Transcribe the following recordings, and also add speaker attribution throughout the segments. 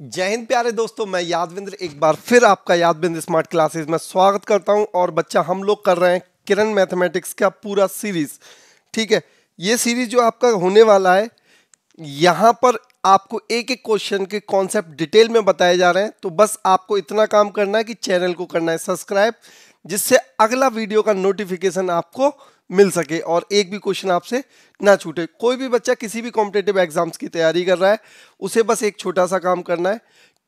Speaker 1: जय हिंद प्यारे दोस्तों, मैं यादविंद्र एक बार फिर आपका यादविंद्र स्मार्ट क्लासेस में स्वागत करता हूं। और बच्चा हम लोग कर रहे हैं किरण मैथमेटिक्स का पूरा सीरीज। ठीक है, ये सीरीज जो आपका होने वाला है, यहाँ पर आपको एक एक क्वेश्चन के कॉन्सेप्ट डिटेल में बताए जा रहे हैं। तो बस आपको इतना काम करना है कि चैनल को करना है सब्सक्राइब, जिससे अगला वीडियो का नोटिफिकेशन आपको मिल सके और एक भी क्वेश्चन आपसे ना छूटे। कोई भी बच्चा किसी भी कॉम्पिटिटिव एग्जाम्स की तैयारी कर रहा है, उसे बस एक छोटा सा काम करना है,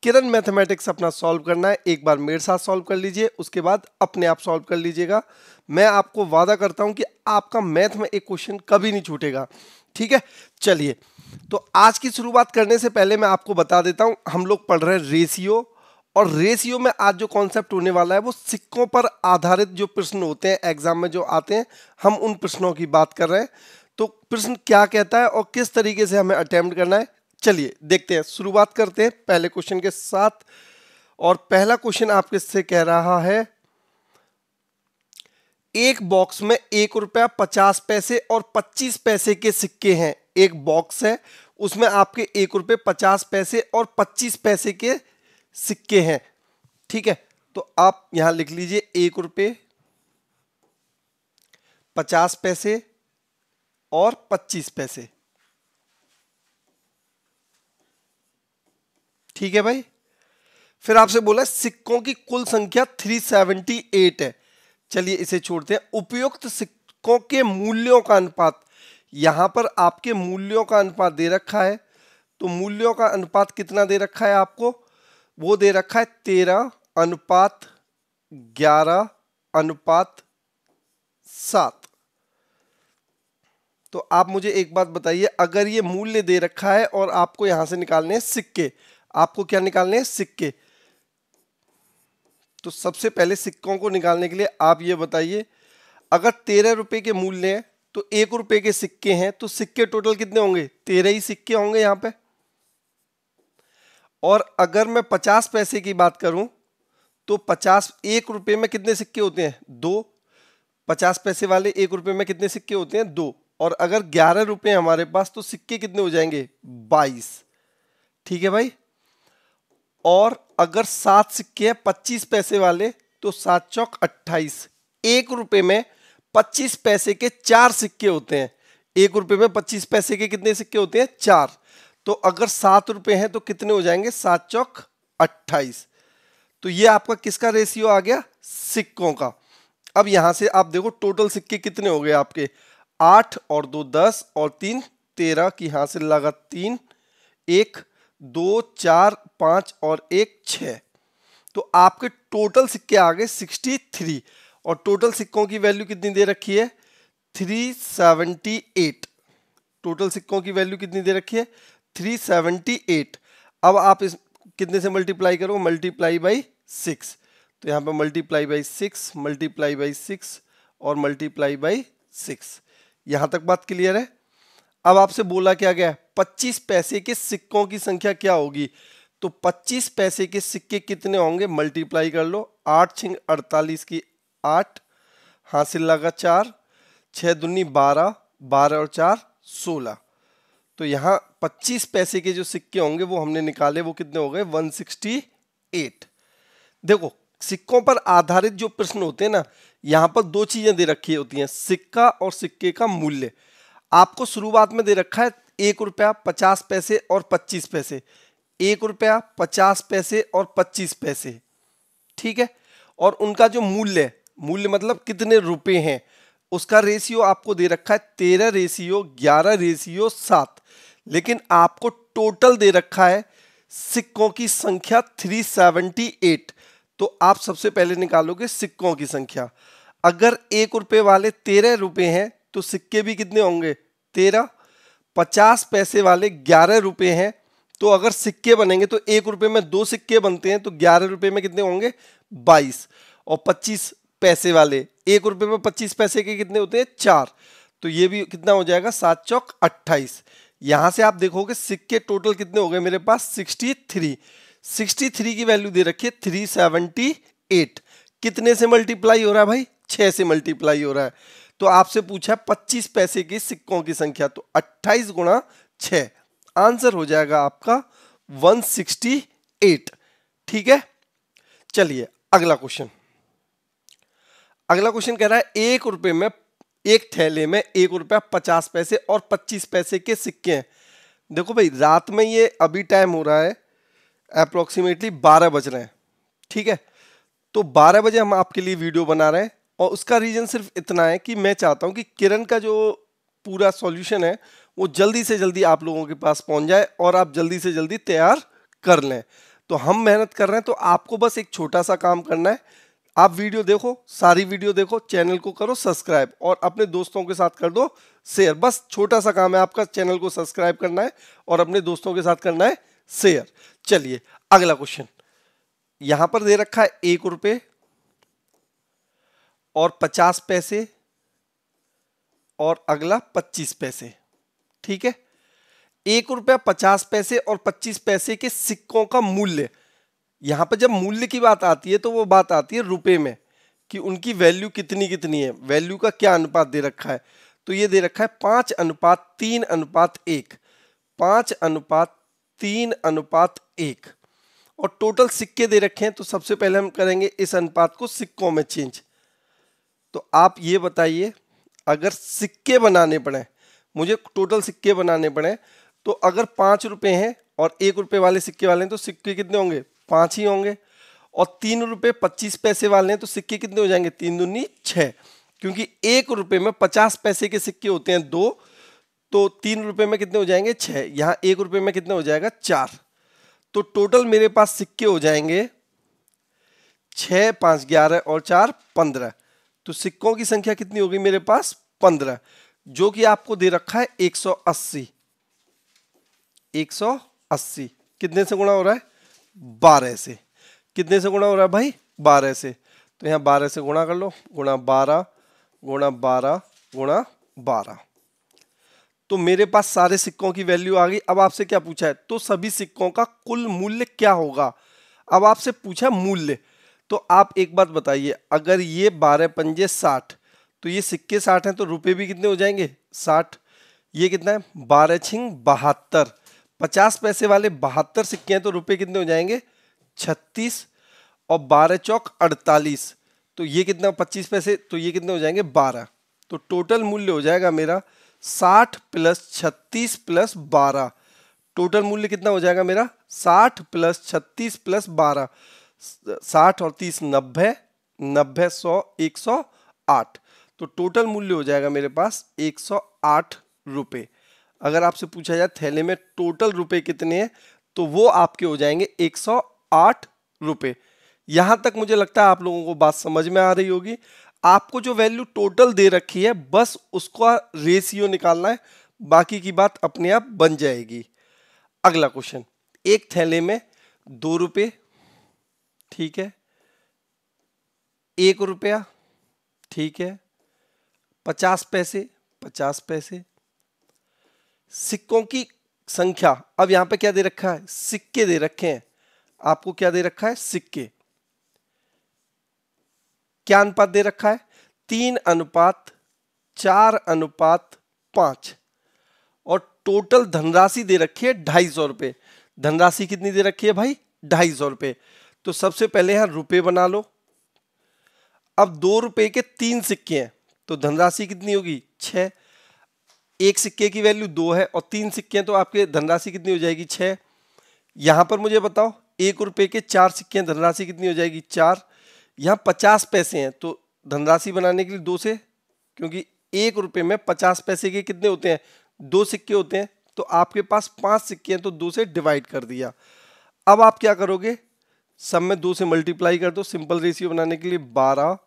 Speaker 1: किरण मैथमेटिक्स अपना सॉल्व करना है। एक बार मेरे साथ सॉल्व कर लीजिए, उसके बाद अपने आप सॉल्व कर लीजिएगा। मैं आपको वादा करता हूं कि आपका मैथ में एक क्वेश्चन कभी नहीं छूटेगा। ठीक है, चलिए तो आज की शुरुआत करने से पहले मैं आपको बता देता हूं, हम लोग पढ़ रहे हैं रेशियो। और रेशियो में आज जो कॉन्सेप्ट होने वाला है वो सिक्कों पर आधारित जो प्रश्न होते हैं एग्जाम में जो आते हैं, हम उन प्रश्नों की बात कर रहे हैं। तो प्रश्न क्या कहता है और किस तरीके से हमें अटेम्प्ट करना है, चलिए देखते हैं। शुरुआत करते हैं पहले क्वेश्चन के साथ। और पहला क्वेश्चन आपके से कह रहा है, एक बॉक्स में 1 रुपया 50 पैसे और 25 पैसे के सिक्के हैं। एक बॉक्स है, उसमें आपके 1 रुपये 50 पैसे और 25 पैसे के सिक्के हैं। ठीक है, तो आप यहां लिख लीजिए 1 रुपये 50 पैसे और 25 पैसे। ठीक है भाई, फिर आपसे बोला सिक्कों की कुल संख्या 378 है। चलिए इसे छोड़ते हैं। उपयुक्त सिक्कों के मूल्यों का अनुपात, यहां पर आपके मूल्यों का अनुपात दे रखा है। तो मूल्यों का अनुपात कितना दे रखा है आपको, वो दे रखा है 13:11:7। तो आप मुझे एक बात बताइए, अगर ये मूल्य दे रखा है और आपको यहां से निकालने हैं सिक्के, आपको क्या निकालने हैं, सिक्के। तो सबसे पहले सिक्कों को निकालने के लिए आप ये बताइए, अगर 13 रुपए के मूल्य है तो 1 रुपए के सिक्के हैं, तो सिक्के टोटल कितने होंगे, 13 ही सिक्के होंगे यहां पे। और अगर मैं 50 पैसे की बात करूं तो 1 रुपए में कितने सिक्के होते हैं, 2। 50 पैसे वाले 1 रुपए में कितने सिक्के होते हैं, 2। और अगर 11 रुपए हमारे पास, तो सिक्के कितने हो जाएंगे, 22। ठीक है भाई। और अगर 7 सिक्के हैं 25 पैसे वाले, तो 7 चौक 28। 1 रुपए में 25 पैसे के 4 सिक्के होते हैं। 1 रुपए में 25 पैसे के कितने सिक्के होते हैं, 4। तो अगर 7 रुपए हैं तो कितने हो जाएंगे, 7 चौक 28। तो ये आपका किसका रेशियो आ गया, सिक्कों का। अब यहां से आप देखो टोटल सिक्के कितने हो गए आपके, 8 और 2 10 और 3 13 की यहां से लगा 3, 1 2 4 5 और 1 6। तो आपके टोटल सिक्के आ गए 63। और टोटल सिक्कों की वैल्यू कितनी दे रखी है, 378। टोटल सिक्कों की वैल्यू कितनी दे रखी है, 378। अब आप इस कितने से मल्टीप्लाई करो, मल्टीप्लाई बाई 6। तो यहां पर मल्टीप्लाई बाई 6, मल्टीप्लाई बाई 6 और मल्टीप्लाई बाई 6। यहां तक बात क्लियर है। अब आपसे बोला क्या गया, 25 पैसे के सिक्कों की संख्या क्या होगी। तो 25 पैसे के सिक्के कितने होंगे, मल्टीप्लाई कर लो। 8 6 48 की 8, हासिल लगा 4, 6 दूनी 12, 12 और 4 16। तो यहां 25 पैसे के जो सिक्के होंगे वो हमने निकाले, वो कितने हो गए, 168। देखो सिक्कों पर आधारित जो प्रश्न होते हैं ना, यहां पर 2 चीजें दे रखी होती हैं, सिक्का और सिक्के का मूल्य। आपको शुरुआत में दे रखा है 1 रुपया 50 पैसे और 25 पैसे। 1 रुपया 50 पैसे और 25 पैसे। ठीक है, और उनका जो मूल्य, मूल्य मतलब कितने रुपए हैं, उसका रेशियो आपको दे रखा है 13:11:7। लेकिन आपको टोटल दे रखा है सिक्कों की संख्या 378। तो आप सबसे पहले निकालोगे सिक्कों की संख्या। अगर 1 रुपए वाले 13 रुपए हैं तो सिक्के भी कितने होंगे, 13। 50 पैसे वाले 11 रुपए हैं, तो अगर सिक्के बनेंगे तो 1 रुपए में 2 सिक्के बनते हैं, तो 11 रुपए में कितने होंगे, 22। और 25 पैसे वाले 1 रुपए में 25 पैसे के कितने होते हैं, 4। तो ये भी कितना हो जाएगा, 7 चौक 28। यहां से आप देखोगे सिक्के टोटल कितने हो गए मेरे पास, 63। 63 की वैल्यू दे रखी है 378। कितने से मल्टीप्लाई हो रहा है भाई, 6 से मल्टीप्लाई हो रहा है। तो आपसे पूछा 25 पैसे के सिक्कों की संख्या, तो 28 गुणा 6, आंसर हो जाएगा आपका 168। 8। ठीक है, चलिए अगला क्वेश्चन। अगला क्वेश्चन कह रहा है 1 रुपए में, एक थैले में 1 रुपया 50 पैसे और 25 पैसे के सिक्के हैं। देखो भाई, रात में ये अभी टाइम हो रहा है अप्रोक्सीमेटली 12 बज रहे हैं। ठीक है, तो 12 बजे हम आपके लिए वीडियो बना रहे हैं और उसका रीजन सिर्फ इतना है कि मैं चाहता हूं कि किरण का जो पूरा सॉल्यूशन है वो जल्दी से जल्दी आप लोगों के पास पहुंच जाए और आप जल्दी से जल्दी तैयार कर लें। तो हम मेहनत कर रहे हैं, तो आपको बस एक छोटा सा काम करना है। आप वीडियो देखो, सारी वीडियो देखो, चैनल को करो सब्सक्राइब और अपने दोस्तों के साथ कर दो शेयर। बस छोटा सा काम है आपका, चैनल को सब्सक्राइब करना है और अपने दोस्तों के साथ करना है शेयर। चलिए अगला क्वेश्चन। यहां पर दे रखा है 1 रुपए और 50 पैसे और अगला 25 पैसे। ठीक है, 1 रुपया 50 पैसे और 25 पैसे के सिक्कों का मूल्य। यहां पर जब मूल्य की बात आती है तो वो बात आती है रुपए में, कि उनकी वैल्यू कितनी कितनी है, वैल्यू का क्या अनुपात दे रखा है। तो ये दे रखा है 5:3:1, 5:3:1 और टोटल सिक्के दे रखे हैं। तो सबसे पहले हम करेंगे इस अनुपात को सिक्कों में चेंज। तो आप ये बताइए, अगर सिक्के बनाने पड़े, मुझे टोटल सिक्के बनाने पड़े, तो अगर 5 रुपए हैं और 1 रुपए वाले सिक्के वाले हैं तो सिक्के कितने होंगे, 5 ही होंगे। और 3 रुपए 25 पैसे वाले हैं तो सिक्के कितने हो जाएंगे, 3 दूनी 6, क्योंकि 1 रुपए में 50 पैसे के सिक्के होते हैं 2, तो 3 रुपए में कितने हो जाएंगे 6, यहां 1 रुपए में कितने हो जाएगा 4। तो टोटल मेरे पास सिक्के हो जाएंगे 6, 5, 11 और 4, 15। तो सिक्कों की संख्या कितनी होगी मेरे पास 15, जो कि आपको दे रखा है 180। 180 कितने से गुणा हो रहा है, 12 से। कितने से गुणा हो रहा है भाई, 12 से। तो यहां 12 से गुणा कर लो, गुणा 12 गुणा 12 गुणा 12। तो मेरे पास सारे सिक्कों की वैल्यू आ गई। अब आपसे क्या पूछा है, तो सभी सिक्कों का कुल मूल्य क्या होगा। अब आपसे पूछा मूल्य, तो आप एक बात बताइए, अगर ये 12 पंजे 60, तो ये सिक्के 60 हैं तो रुपए भी कितने हो जाएंगे 60। ये कितना है 12 छिंग 72, 50 पैसे वाले 72 सिक्के हैं तो रुपए कितने हो जाएंगे 36 और 12 चौक 48। तो ये कितना 25 पैसे, तो ये कितने हो जाएंगे 12। तो टोटल मूल्य हो जाएगा मेरा 60 + 36 + 12। टोटल मूल्य कितना हो जाएगा मेरा 60 + 36 + 12। 60 और 30 90, 90 100 108। तो टोटल मूल्य हो जाएगा मेरे पास 108 रुपए। अगर आपसे पूछा जाए थैले में टोटल रुपए कितने हैं, तो वो आपके हो जाएंगे 108 रुपए। यहां तक मुझे लगता है आप लोगों को बात समझ में आ रही होगी। आपको जो वैल्यू टोटल दे रखी है बस उसका रेशियो निकालना है, बाकी की बात अपने आप बन जाएगी। अगला क्वेश्चन, एक थैले में 2 रुपए, ठीक है, 1 रुपया, ठीक है, 50 पैसे, 50 पैसे, सिक्कों की संख्या। अब यहां पे क्या दे रखा है, सिक्के दे रखे हैं। आपको क्या दे रखा है, सिक्के। क्या अनुपात दे रखा है, 3:4:5। और टोटल धनराशि दे रखी है 250 रुपए। धनराशि कितनी दे रखी है भाई 250 रुपए। तो सबसे पहले यहां रुपए बना लो। अब 2 रुपए के 3 सिक्के हैं तो धनराशि कितनी होगी 6। एक सिक्के की वैल्यू 2 है और 3 सिक्के हैं तो आपके धनराशि कितनी हो जाएगी 6। यहां पर मुझे बताओ 1 रुपए के 4 सिक्के हैं, धनराशि कितनी हो जाएगी 4। यहां 50 पैसे हैं तो धनराशि बनाने के लिए 2 से, क्योंकि 1 रुपए में 50 पैसे के कितने होते हैं 2 सिक्के होते हैं, तो आपके पास 5 सिक्के हैं तो 2 से डिवाइड कर दिया। अब आप क्या करोगे, सब में 2 से मल्टीप्लाई कर दो सिंपल रेशियो बनाने के लिए। 12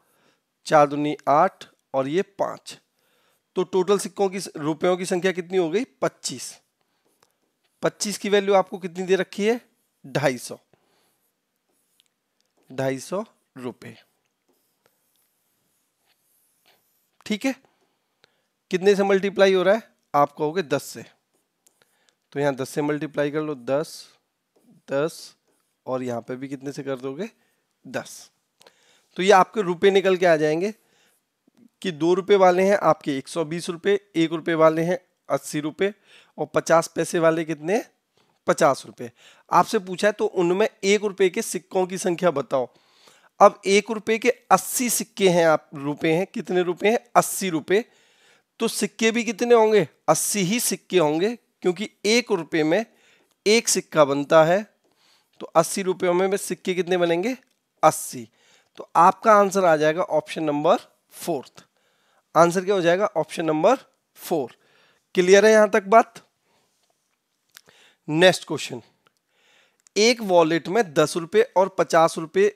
Speaker 1: 4 दूनी 8 और ये 5। तो टोटल सिक्कों की रुपयों की संख्या कितनी हो गई 25। 25 की वैल्यू आपको कितनी दे रखी है 250। 250 रुपए, ठीक है। कितने से मल्टीप्लाई हो रहा है, आप कहोगे 10 से, तो यहां 10 से मल्टीप्लाई कर लो 10 10 और यहां पे भी कितने से कर दोगे 10। तो ये आपके रुपए निकल के आ जाएंगे कि 2 रुपए वाले हैं आपके 120 रुपए, 1 रुपए वाले हैं 80 रुपए और 50 पैसे वाले कितने 50 रुपए। आपसे पूछा है तो उनमें 1 रुपए के सिक्कों की संख्या बताओ। अब 1 रुपए के 80 सिक्के हैं, आप रुपए हैं, कितने रुपए हैं? 80 रुपए। तो सिक्के भी कितने होंगे? 80 ही सिक्के होंगे, क्योंकि 1 रुपए में एक सिक्का बनता है। तो 80 रुपयों में सिक्के कितने बनेंगे? 80। तो आपका आंसर आ जाएगा ऑप्शन नंबर 4। आंसर क्या हो जाएगा? Option number 4। क्लियर है यहां तक बात? Next question. एक वॉलेट में 10 रुपए और 50 रुपए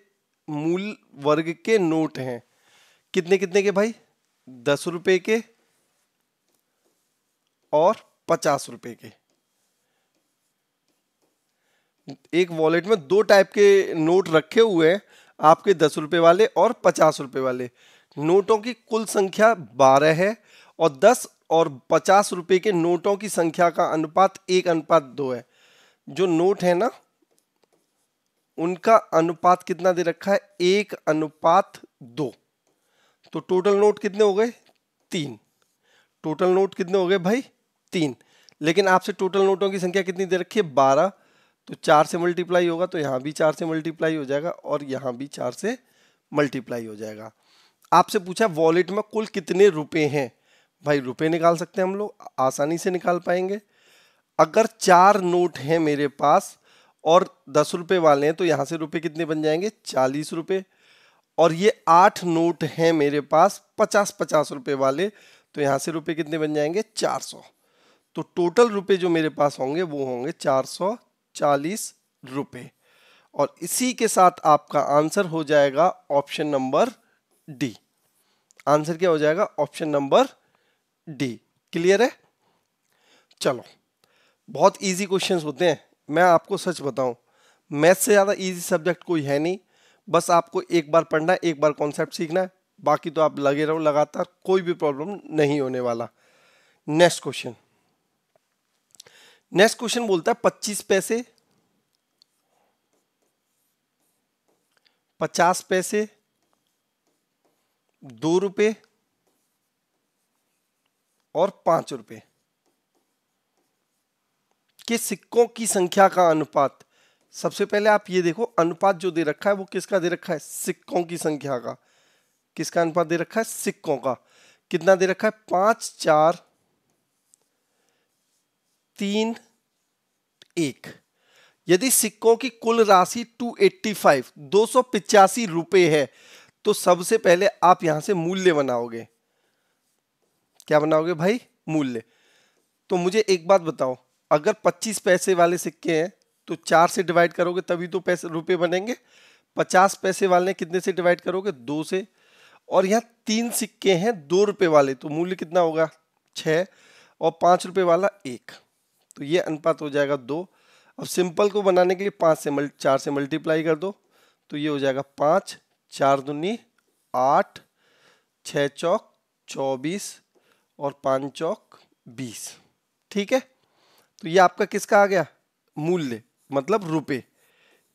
Speaker 1: मूल वर्ग के नोट हैं। कितने कितने के भाई? 10 रुपए के और 50 रुपए के। एक वॉलेट में दो टाइप के नोट रखे हुए हैं आपके, 10 रुपए वाले और 50 रुपए वाले। नोटों की कुल संख्या 12 है और 10 और 50 रुपए के नोटों की संख्या का अनुपात 1:2 है। जो नोट है ना, उनका अनुपात कितना दे रखा है? 1:2। तो टोटल नोट कितने हो गए? 3। टोटल नोट कितने हो गए भाई? 3। लेकिन आपसे टोटल नोटों की संख्या कितनी दे रखी है? 12। तो 4 से मल्टीप्लाई होगा, तो यहां भी 4 से मल्टीप्लाई हो जाएगा और यहां भी 4 से मल्टीप्लाई हो जाएगा। आपसे पूछा वॉलेट में कुल कितने रुपए हैं। भाई रुपए निकाल सकते हैं हम लोग, आसानी से निकाल पाएंगे। अगर 4 नोट हैं मेरे पास और 10 रुपए वाले हैं, तो यहां से रुपए कितने बन जाएंगे? 40 रुपए। और ये 8 नोट हैं मेरे पास 50-50 रुपए वाले, तो यहां से रुपए कितने बन जाएंगे? 400। तो टोटल रुपए जो मेरे पास होंगे वो होंगे 440 रुपए। और इसी के साथ आपका आंसर हो जाएगा ऑप्शन नंबर डी। आंसर क्या हो जाएगा? Option number D. क्लियर है? चलो, बहुत इजी क्वेश्चंस होते हैं। मैं आपको सच बताऊं, मैथ से ज्यादा इजी सब्जेक्ट कोई है नहीं। बस आपको एक बार पढ़ना है, एक बार कॉन्सेप्ट सीखना है, बाकी तो आप लगे रहो लगातार, कोई भी प्रॉब्लम नहीं होने वाला। Next question. नेक्स्ट क्वेश्चन बोलता है 25 पैसे, 50 पैसे, 2 रुपए और 5 रुपए के सिक्कों की संख्या का अनुपात। सबसे पहले आप ये देखो, अनुपात जो दे रखा है वो किसका दे रखा है? सिक्कों की संख्या का। किसका अनुपात दे रखा है? सिक्कों का। कितना दे रखा है? 5, 4, 3, 1। यदि सिक्कों की कुल राशि 285 रुपए है, तो सबसे पहले आप यहां से मूल्य बनाओगे। क्या बनाओगे भाई? मूल्य। तो मुझे एक बात बताओ, अगर 25 पैसे वाले सिक्के हैं तो 4 से डिवाइड करोगे तभी तो पैसे रुपए बनेंगे। 50 पैसे वाले कितने से डिवाइड करोगे? 2 से। और यहाँ 3 सिक्के हैं 2 रुपए वाले, तो मूल्य कितना होगा? 6। और 5 रुपए वाला 1। तो ये अनुपात हो जाएगा 2। अब सिंपल को बनाने के लिए 4 से मल्टीप्लाई कर दो, तो ये हो जाएगा 5, 4 दूनी 8, 6 चौक 24 और 5 चौक 20। ठीक है? तो ये आपका किसका आ गया? मूल्य, मतलब रुपए।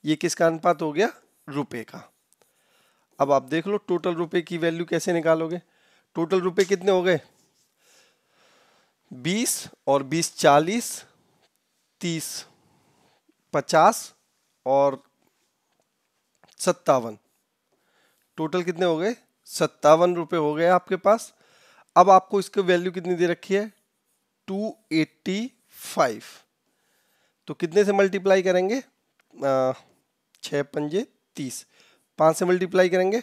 Speaker 1: ये किसका अनुपात हो गया? रुपए का। अब आप देख लो टोटल रुपए की वैल्यू कैसे निकालोगे। टोटल रुपए कितने हो गए? 20 और 20 40, 30 50 और 57। टोटल कितने हो गए? 57 रुपए हो गए आपके पास। अब आपको इसकी वैल्यू कितनी दे रखी है? 285। तो कितने से मल्टीप्लाई करेंगे? 6 पंजे 30। 5 से मल्टीप्लाई करेंगे,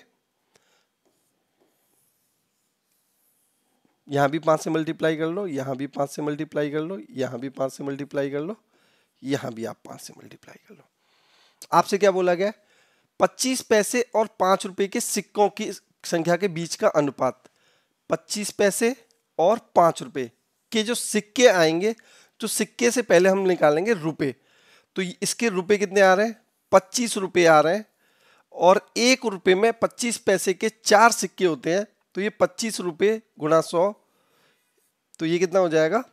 Speaker 1: यहां भी 5 से मल्टीप्लाई कर लो, यहां भी 5 से मल्टीप्लाई कर लो, यहां भी 5 से मल्टीप्लाई कर लो, यहां भी आप 5 से मल्टीप्लाई कर लो। आपसे क्या बोला गया? 25 पैसे और 5 रुपए के सिक्कों की संख्या के बीच का अनुपात। 25 पैसे और 5 रुपए के जो सिक्के आएंगे, तो सिक्के से पहले हम निकालेंगे रुपए। तो इसके रुपए कितने आ रहे हैं? 25 रुपए आ रहे हैं। और 1 रुपए में 25 पैसे के 4 सिक्के होते हैं, तो ये 25 रुपए गुणा 100, तो ये कितना हो जाएगा?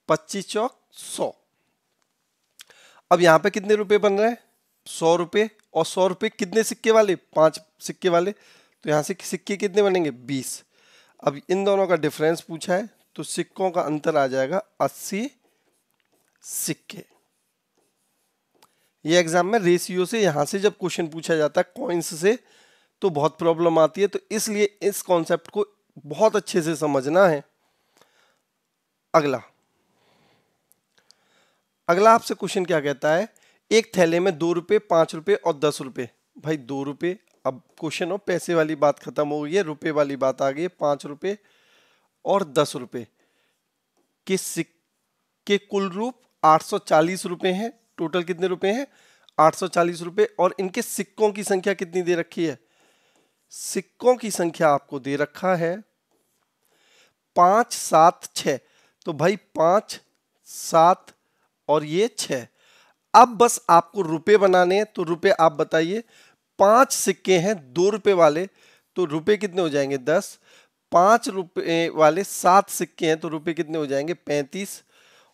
Speaker 1: 25 चौक 100। अब यहां पे कितने रुपए बन रहे हैं? 100 रुपए। और 100 रुपए कितने सिक्के वाले? 5 सिक्के वाले, तो यहां से सिक्के कितने बनेंगे? 20। अब इन दोनों का डिफरेंस पूछा है, तो सिक्कों का अंतर आ जाएगा 80 सिक्के। ये एग्जाम में रेशियो से यहाँ से जब क्वेश्चन पूछा जाता है कॉइन्स से तो बहुत प्रॉब्लम आती है, तो इसलिए इस कॉन्सेप्ट को बहुत अच्छे से समझना है। अगला आपसे क्वेश्चन क्या कहता है, एक थैले में 2 रुपए, 5 रुपए और 10 रुपए। भाई 2 रुपए, अब क्वेश्चन हो पैसे वाली बात खत्म हो गई है, रुपए वाली बात आ गई है। 5 रुपए और 10 रुपए के सिक्के कुल रूप 840 रुपए हैं। टोटल कितने रुपए हैं? 840 रुपए। और इनके सिक्कों की संख्या कितनी दे रखी है? सिक्कों की संख्या आपको दे रखा है 5, 7, 6। तो भाई 5, 7 और ये 6। अब बस आपको रुपए बनाने हैं, तो रुपए आप बताइए। 5 सिक्के हैं 2 रुपए वाले, तो रुपए कितने हो जाएंगे? 10। 5 रुपए वाले 7 सिक्के हैं, तो रुपए कितने हो जाएंगे? 35।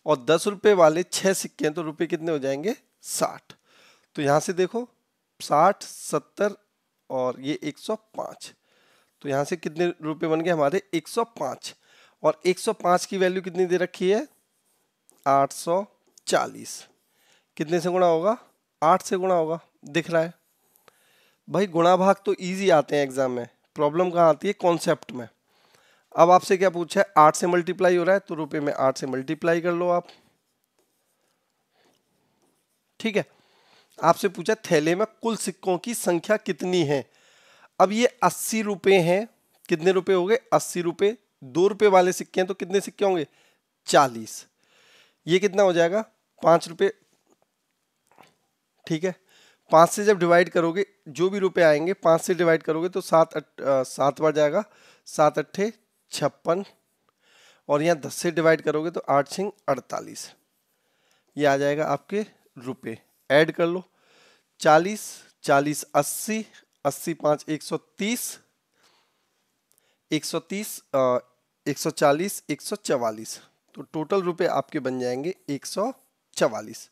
Speaker 1: और 10 रुपए वाले 6 सिक्के हैं, तो रुपए कितने हो जाएंगे? 60। तो यहां से देखो 60, 70 और ये 105। तो यहां से कितने रुपए बन गए हमारे? 105। और 105 की वैल्यू कितनी दे रखी है? 840। कितने से गुणा होगा? 8 से गुणा होगा, दिख रहा है भाई। गुणा भाग तो इजी आते हैं एग्जाम में, प्रॉब्लम कहाँ आती है? कॉन्सेप्ट में। अब आपसे क्या पूछा है? 8 से मल्टीप्लाई हो रहा है, तो रुपए में 8 से मल्टीप्लाई कर लो आप। ठीक है। आपसे पूछा थैले में कुल सिक्कों की संख्या कितनी है। अब ये 80 रुपए हैं। कितने रुपए हो गए? 80 रुपए। 2 रुपए वाले सिक्के हैं, तो कितने सिक्के होंगे? 40। ये कितना हो जाएगा? 5 रुपए। ठीक है। 5 से जब डिवाइड करोगे, जो भी रुपए आएंगे 5 से डिवाइड करोगे तो 7 बार जाएगा। 7 अट्ठे 56। और यहाँ 10 से डिवाइड करोगे तो 8 छिंग 48। ये आ जाएगा आपके रुपए। ऐड कर लो। 40, 40 80, 80 5 130, 130 140 144। तो टोटल रुपए आपके बन जाएंगे 144।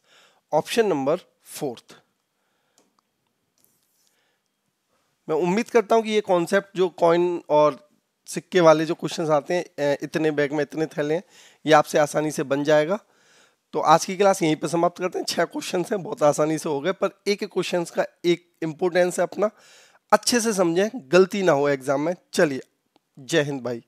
Speaker 1: Option number 4। मैं उम्मीद करता हूं कि ये कॉन्सेप्ट जो कॉइन और सिक्के वाले जो क्वेश्चंस आते हैं, इतने बैग में इतने थैले हैं, ये आपसे आसानी से बन जाएगा। तो आज की क्लास यहीं पे समाप्त करते हैं। 6 क्वेश्चंस हैं, बहुत आसानी से हो गए, पर एक एक क्वेश्चंस का एक इंपॉर्टेंस है अपना। अच्छे से समझें, गलती ना हो एग्जाम में। चलिए, जय हिंद भाई।